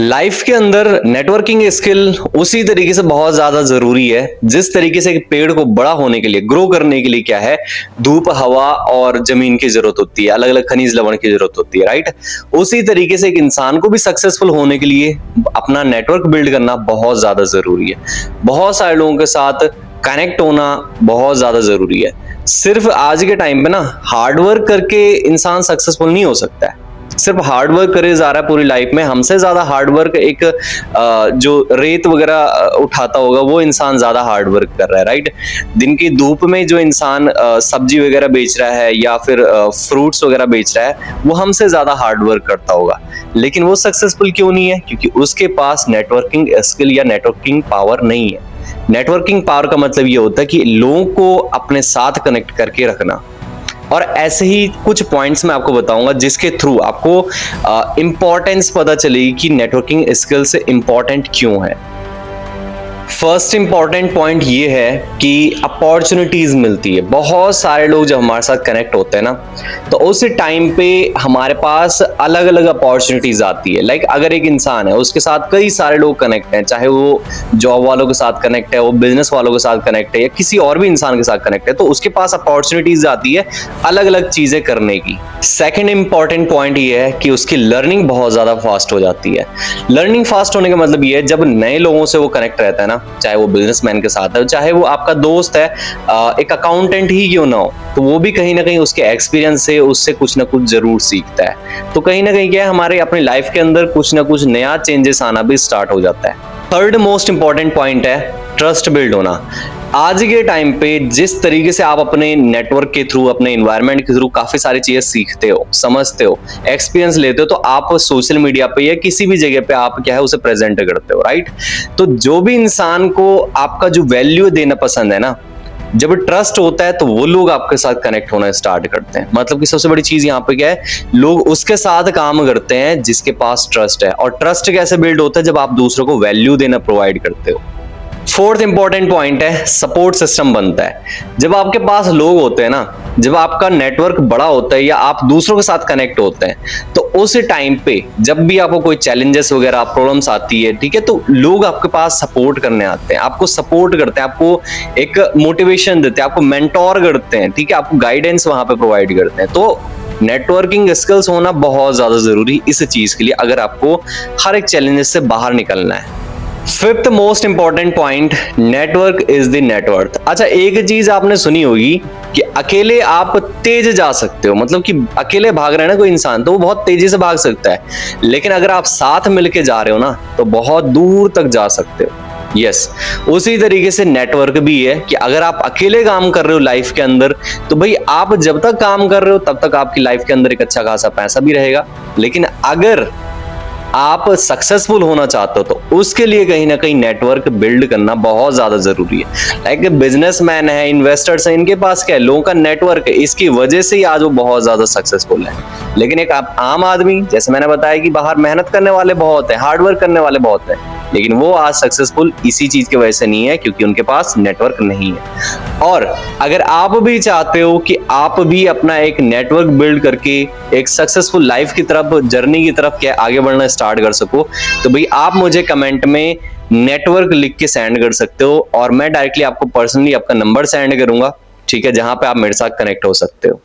Life के अंदर networking skill उसी तरीके से बहुत ज्यादा जरूरी है जिस तरीके से एक पेड़ को बड़ा होने के लिए, ग्रो करने के लिए क्या है, धूप, हवा और जमीन की जरूरत होती है, अलग अलग खनिज लवण की जरूरत होती है, राइट। उसी तरीके से एक इंसान को भी सक्सेसफुल होने के लिए अपना नेटवर्क बिल्ड करना बहुत ज्यादा जरूरी है। बहुत सारे लोगों के साथ कनेक्ट होना बहुत ज्यादा जरूरी है। सिर्फ आज के टाइम पे ना हार्डवर्क करके इंसान सक्सेसफुल नहीं हो सकता है। सिर्फ हार्डवर्क करे जा रहा है पूरी लाइफ में, हमसे ज्यादा हार्डवर्क एक जो रेत वगैरह उठाता होगा वो इंसान ज्यादा हार्डवर्क कर रहा है, राइट। दिन की धूप में जो इंसान सब्जी वगैरह बेच रहा है या फिर फ्रूट्स वगैरह बेच रहा है वो हमसे ज्यादा हार्डवर्क करता होगा, लेकिन वो सक्सेसफुल क्यों नहीं है? क्योंकि उसके पास नेटवर्किंग स्किल या नेटवर्किंग पावर नहीं है। नेटवर्किंग पावर का मतलब ये होता है कि लोगों को अपने साथ कनेक्ट करके रखना। और ऐसे ही कुछ पॉइंट्स मैं आपको बताऊंगा जिसके थ्रू आपको इंपॉर्टेंस पता चलेगी कि नेटवर्किंग स्किल से इंपॉर्टेंट क्यों है। फर्स्ट इंपॉर्टेंट पॉइंट ये है कि अपॉर्चुनिटीज मिलती है। बहुत सारे लोग जब हमारे साथ कनेक्ट होते हैं ना तो उस टाइम पे हमारे पास अलग अलग अपॉर्चुनिटीज आती है। लाइक अगर एक इंसान है उसके साथ कई सारे लोग कनेक्ट हैं, चाहे वो जॉब वालों के साथ कनेक्ट है, वो बिजनेस वालों के साथ कनेक्ट है या किसी और भी इंसान के साथ कनेक्ट है, तो उसके पास अपॉर्चुनिटीज आती है अलग अलग चीजें करने की। सेकेंड इंपॉर्टेंट पॉइंट ये है कि उसकी लर्निंग बहुत ज्यादा फास्ट हो जाती है। लर्निंग फास्ट होने का मतलब ये है जब नए लोगों से वो कनेक्ट रहता है ना, चाहे वो बिजनेसमैन के साथ है, चाहे वो आपका दोस्त है, एक अकाउंटेंट ही क्यों ना हो, तो वो भी कहीं ना कहीं उसके एक्सपीरियंस से उससे कुछ ना कुछ जरूर सीखता है। तो कहीं ना कहीं क्या है, हमारे अपनी लाइफ के अंदर कुछ ना कुछ नया चेंजेस आना भी स्टार्ट हो जाता है। थर्ड मोस्ट इंपॉर्टेंट पॉइंट है ट्रस्ट बिल्ड होना। आज के टाइम पे जिस तरीके से आप अपने नेटवर्क के थ्रू, अपने एनवायरनमेंट के थ्रू काफी सारी चीजें सीखते हो, समझते हो, एक्सपीरियंस लेते हो, तो आप सोशल मीडिया पे या किसी भी जगह पे आप क्या है उसे प्रेजेंट करते हो, राइट। तो जो भी इंसान को आपका जो वैल्यू देना पसंद है ना, जब ट्रस्ट होता है तो वो लोग आपके साथ कनेक्ट होना स्टार्ट करते हैं। मतलब कि सबसे बड़ी चीज यहाँ पे क्या है, लोग उसके साथ काम करते हैं जिसके पास ट्रस्ट है। और ट्रस्ट कैसे बिल्ड होता है? जब आप दूसरों को वैल्यू देना प्रोवाइड करते हो। फोर्थ इंपॉर्टेंट पॉइंट है सपोर्ट सिस्टम बनता है। जब आपके पास लोग होते हैं ना, जब आपका नेटवर्क बड़ा होता है या आप दूसरों के साथ कनेक्ट होते हैं, तो उस टाइम पे जब भी आपको कोई चैलेंजेस वगैरह प्रॉब्लम्स आती है, ठीक है, तो लोग आपके पास सपोर्ट करने आते हैं, आपको सपोर्ट करते हैं, आपको एक मोटिवेशन देते हैं, आपको मेंटोर करते हैं, ठीक है, आपको गाइडेंस वहां पे प्रोवाइड करते हैं। तो नेटवर्किंग स्किल्स होना बहुत ज्यादा जरूरी इस चीज के लिए, अगर आपको हर एक चैलेंजेस से बाहर निकलना है। Fifth most important point, network is the net worth. अच्छा, एक चीज आपने सुनी होगी कि अकेले आप तेज जा सकते हो, मतलब कि अकेले भाग रहे हैं ना कोई इंसान तो वो बहुत तेजी से भाग सकता है, लेकिन अगर आप साथ मिलके जा रहे हो ना तो बहुत दूर तक जा सकते हो। यस, उसी तरीके से नेटवर्क भी है कि अगर आप अकेले काम कर रहे हो लाइफ के अंदर, तो भाई आप जब तक काम कर रहे हो तब तक आपकी लाइफ के अंदर एक अच्छा खासा पैसा भी रहेगा, लेकिन अगर आप सक्सेसफुल होना चाहते हो तो उसके लिए कहीं ना कहीं नेटवर्क बिल्ड करना बहुत ज्यादा जरूरी है। लाइक बिजनेसमैन है, इन्वेस्टर्स है, इनके पास क्या है, लोगों का नेटवर्क है, इसकी वजह से ही आज वो बहुत ज्यादा सक्सेसफुल है। लेकिन एक आम आदमी, जैसे मैंने बताया कि बाहर मेहनत करने वाले बहुत है, हार्डवर्क करने वाले बहुत है, लेकिन वो आज सक्सेसफुल इसी चीज की वजह से नहीं है क्योंकि उनके पास नेटवर्क नहीं है। और अगर आप भी चाहते हो कि आप भी अपना एक नेटवर्क बिल्ड करके एक सक्सेसफुल लाइफ की तरफ, जर्नी की तरफ क्या आगे बढ़ना स्टार्ट कर सको, तो भाई आप मुझे कमेंट में नेटवर्क लिख के सेंड कर सकते हो और मैं डायरेक्टली आपको पर्सनली आपका नंबर सेंड करूंगा, ठीक है, जहां पे आप मेरे साथ कनेक्ट हो सकते हो।